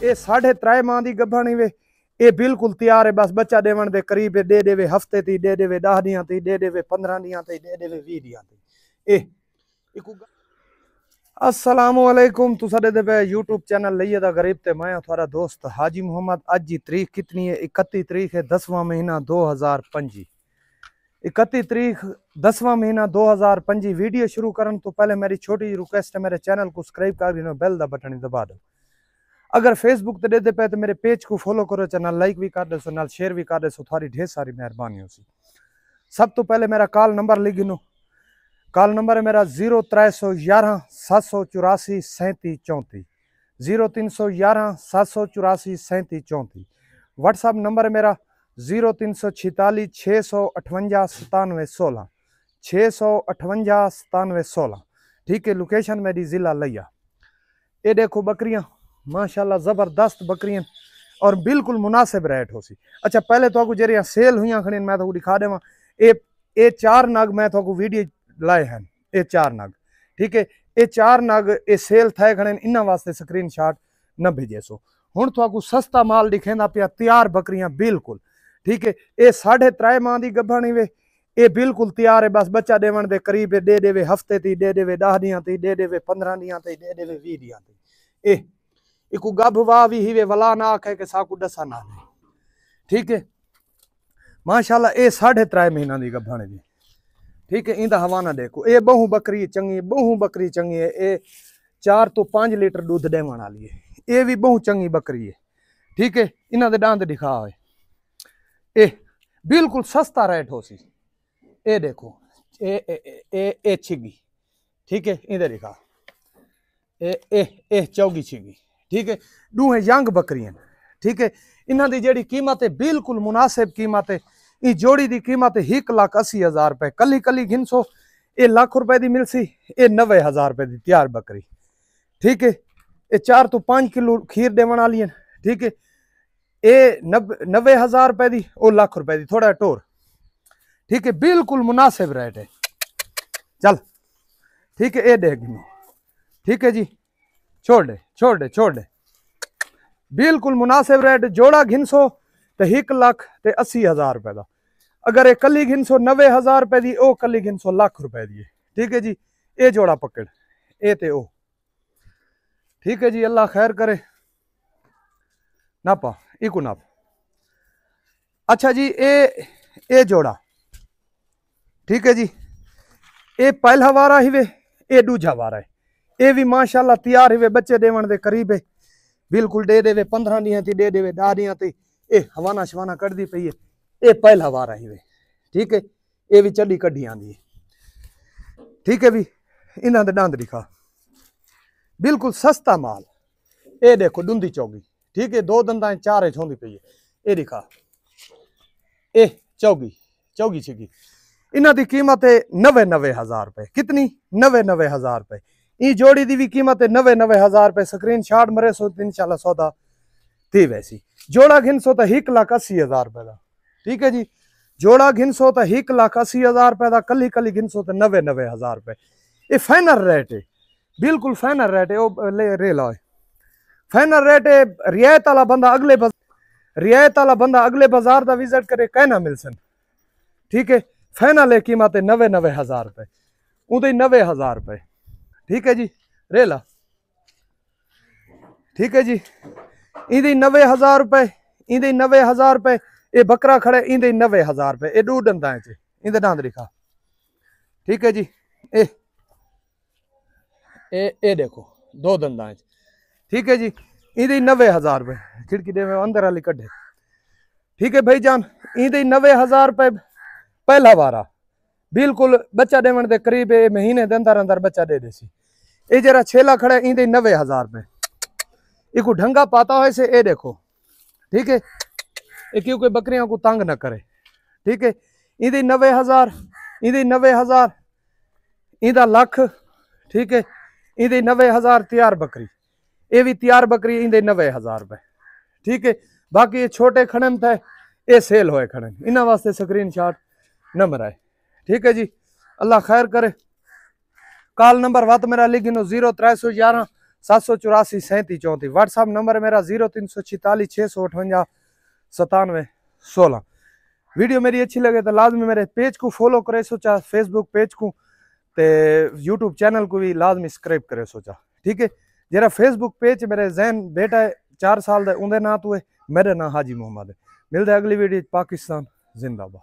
ये 3.5 माह की गभण वे ये बिल्कुल तैयार है। बस बच्चा देवन के करीब दे देवे हफ्ते ती दे देवे 10 दियां ती दे देवे 15 दियां ती दे देवे 20 दियां ती। अस्सलामुअलैकुम तुसा दे पे यूट्यूब चैनल लइए दा गरीब ते मैं थोड़ा दोस्त हाजी मोहम्मद। अज की तारीख कितनी है? 31 तारीख है 10वां महीना 2025। 31 तारीख 10वां महीना 2025। वीडियो शुरू करने तो पहले मेरी छोटी रिक्वेस्ट है, मेरे चैनल को सब्सक्राइब कर देना, बेल दा बटन दबा दो। अगर फेसबुक ते देते पे तो मेरे पेज को फॉलो करो, चैनल लाइक भी कर दो, नाल शेयर भी कर दो, थोड़ी ढेर सारी मेहरबानी होसी। सब तो पहले मेरा कॉल नंबर लिख गिनो। कॉल नंबर है मेरा 0311 784 37 34 0311 784 37 34। व्हाट्सअप नंबर है मेरा 0346 658 97 16 658 97 16। ठीक है, लोकेशन मेरी जिला लिया। ये देखो बकरियां माशाल्लाह जबरदस्त बकरियां और बिल्कुल मुनासिब रेट हो सी। अच्छा पहले तो जेरिया सेल हुई खड़ी मैं तो दिखा देवा। ये 4 नग मैं तो वीडियो लाए हैं, ये 4 नग। ठीक है, ये 4 नग ये सेल थे खड़े, इन्होंने वास्ते स्क्रीन शॉट न भेजे सो। हुण तो सस्ता माल दिखेंदा पिया, तैयार बकरियां बिल्कुल। ठीक है, ये 3.5 माह की गभण वे ये बिल्कुल तैयार है। बस बच्चा देवन के करीब दे देवे हफ्ते ती दे देवे 10 दियां ती दे देवे 15 दियां ती दे देवे 20 दियां ती। इको गभ वाह भी ही वे वला ना आखे के साकू दसा ना। ठीक है, माशाल्लाह ये 3.5 महीना की गभण है। ठीक है, इंदा हवाना देखो। ये बहु बकरी चंगी, बहु बकरी चंगी है। ये 4 तो 5 लीटर दूध देवन वाली है। ये भी बहु चंगी बकरी है। ठीक है, इन्हों के दांत दिखा है। ये बिल्कुल सस्ता रेट हो सी। ये देखो ए छिगी। ठीक है, इधर दिखा ए चौगी छिगी। ठीक है, दूहे यंग बकरियां। ठीक है, इन्हों की जी कीमत है बिल्कुल मुनासिब कीमत है। इस जोड़ी की कीमत 1,80,000 रुपए। कली कली घिनसो ये लाख रुपए की मिलसी। ये 90,000 रुपए की तैयार बकरी। ठीक है, ये 4 तो 5 किलो खीर देवन वाली है। ठीक है, ये 90,000 रुपए की, वो लाख रुपए की थोड़ा टोर। ठीक है, बिल्कुल मुनासिब रेट है। चल ठीक है, ये देख गिनो। ठीक है जी, छोड़ दे छोड़ दे छोड़ दे, बिल्कुल मुनासिब रेट। जोड़ा घिनसो तो 1,80,000 रुपए का। अगर ये कली घिनसो 90,000 रुपए की, ओ कली घिनसो लाख रुपए की। ठीक है जी, ये जोड़ा पकड़ ए ते ओ। ठीक है जी, अल्लाह खैर करे। नापा इको नाप। अच्छा जी, ए जोड़ा। ठीक है जी, ये पहला वारा ही वे, ये दूजा वारा है। ये भी माशाल्लाह तैयार हुए, बच्चे देवन के करीब है। बिल्कुल दे देवे 15 दियां थी दे देवे 10 दियां थी। ये हवाना शवाना कट दी पई है। ये पहला वारा ही वे। ठीक है, ये भी चढ़ी कढ़ी आंदी है। ठीक है भी, इन्हों के दांत दिखा बिल्कुल सस्ता माल। ये देखो डूंदी चौगी। ठीक है, 2 दंदा 4 छोंदी पई है। ये दिखा ए चौगी चौगी छिगी। इन्हों की कीमत है 90,000 रुपए। कितनी? 90,000 रुपए। इस जोड़ी की भी कीमत है 90,000 रुपए। स्क्रीन शॉट मरे सो इंशाल्लाह सौदा थी। वैसी जोड़ा घिनसो तो 1,80,000 रुपए का। ठीक है जी, जोड़ा घिनसो तो 1,80,000 रुपए का। कली कली घिनसो तो 90,000 रुपए। ये फाइनल रेट है, बिल्कुल फाइनल रेट है। वो ले लो फाइनल रेट है। रियायत वाला बंदा अगले बाजार का विजिट करे कहना मिल सन। ठीक है, फाइनल है कीमत है 90,000 रुपए। उदय 90,000 रुपए। ठीक है जी, रेला। ठीक है जी, इंदे 90,000 रुपए, इंदे 90,000 रुपए। ये बकरा खड़े इंदे 90,000 रुपए। ये 2 दंदा है, इंदे दांत दिखा। ठीक है जी, ए देखो 2 दंदा है। ठीक है जी, इंदे 90,000 रुपए। खिड़की दे अंदर वाली कढ़े। ठीक है भाईजान, इंदे 90,000 रुपए पहला वारा। बिल्कुल बच्चा देवन के करीब महीने के अंदर अंदर बच्चा दे देसी। ये जरा छेला खड़ा है, इंदे 90,000 रुपए। इको ढंगा पाता हो से ये देखो। ठीक है, ये क्योंकि बकरियों को तंग न करे। ठीक है, इंदे 90,000, इंदे 90,000, इंदा लाख। ठीक है, इंदे 90,000 तैयार बकरी। ये भी तैयार बकरी, इंदे 90,000 रुपए। ठीक है, बाकी ये छोटे खड़न थे, ये सेल होए खड़न, इन्होंने वास्ते स्क्रीन शॉट नंबर है। ठीक है जी, अल्लाह खैर करे। कॉल नंबर वत मेरा लिख गिनो 0311 784 37 34। व्हाट्सअप नंबर है मेरा 0346 658 97 16। वीडियो मेरी अच्छी लगे तो लाजमी मेरे पेज को फॉलो करे सोचा, फेसबुक पेज को ते यूट्यूब चैनल को भी लाजमी सब्सक्राइब करे सोचा। ठीक है, जरा फेसबुक पेज मेरे जैन बेटा है 4 साल का, उनके ना तो है, मेरा नाम हाजी मोहम्मद है। मिलते अगली वीडियो। पाकिस्तान जिंदाबाद।